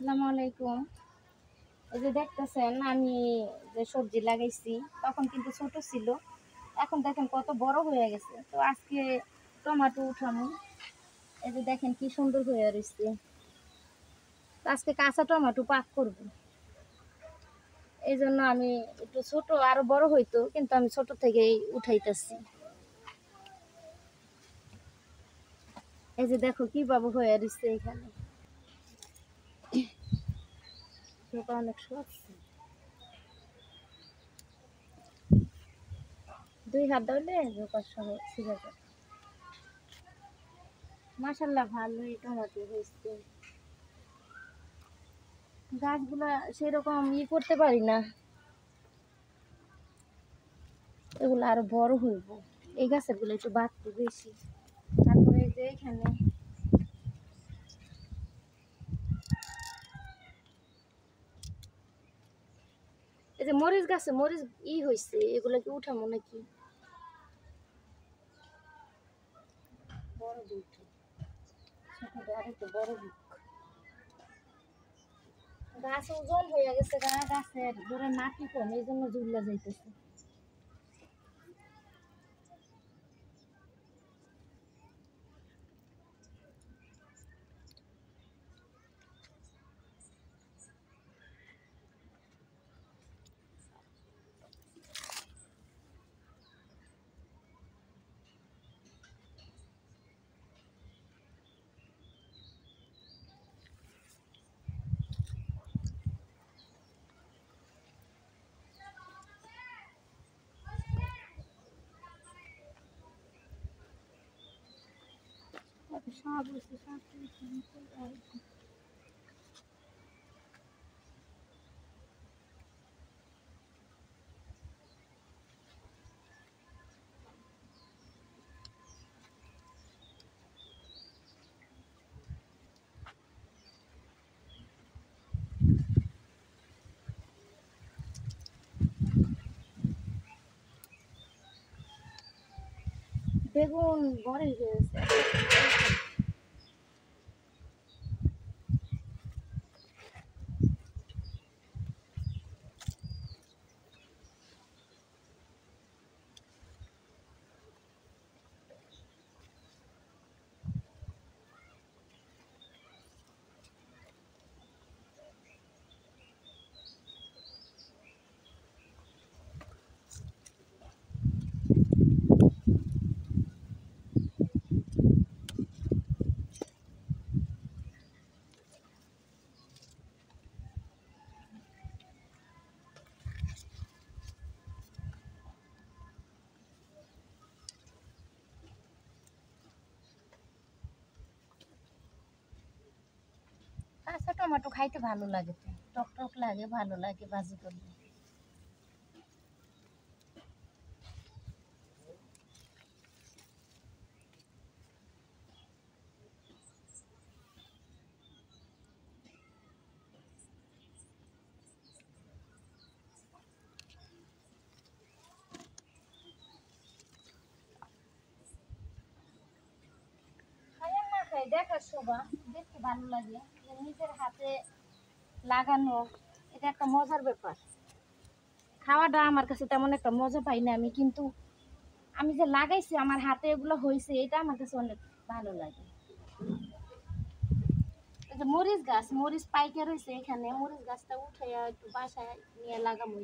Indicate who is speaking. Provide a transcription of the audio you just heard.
Speaker 1: আসসালামু আলাইকুম। এই যে দেখতেছেন আমি যে সবজি লাগাইছি তখন কিন্তু ছোট ছিল, এখন দেখেন কত বড় হয়ে গেছে। তো আজকে টমেটো উঠানো, এই যে দেখেন কি সুন্দর হয়ে রয়েছে। তো আজকে কাঁচা টমেটো পাক করব, এই জন্য আমি একটু ছোট, আরো বড় হইতো কিন্তু আমি ছোট থেকেই উঠাইতেছি। এই যে দেখো কিভাবে হয়ে রয়েছে এখানে, অনেক সহজ। 2 হাত ধরলে জোকার সহ ছিঁড়ে যায়। মাশাল্লাহ ভালোই টমেটো হয়েছে। গাছগুলা সেরকম করতে পারি না, এগুলো আরো বড় হইব। এই গাছের গুলো একটু বাড়তে বেশি। তারপরে এই যে এখানে এই যে মরিচ গাছে মরিচ হয়েছে, এগুলো কি উঠামো নাকি? বড় দুধ, ছোট আরেকটু বড় দুধ। গাছ ওজন হয়ে গেছে, গাছের ধরে মাটি কম, এই জন্য ঝুলে যাইতেছে। সাপ হয়েছে, বেগুন বড় হয়ে গেছে। কাঁচা টমেটো খাইতে ভালো লাগে, তো টক টক লাগে, ভালো লাগে ভাজি করলে। খাইয়েন না খাই, দেখার শোভা, দেখতে ভালো লাগে, যে নিজের হাতে লাগানো, এটা একটা মজার ব্যাপার। খাওয়াটা আমার কাছে তেমন একটা মজা পাই না আমি, কিন্তু আমি যে লাগাইছি আমার হাতে এগুলো হয়েছে, এটা আমার কাছে অনেক ভালো লাগে। এই যে মরিচ গাছ, মরিচ পাইকার হয়েছে এখানে, মরিচ গাছটা উঠে একটু বাসায় নিয়ে লাগাবো।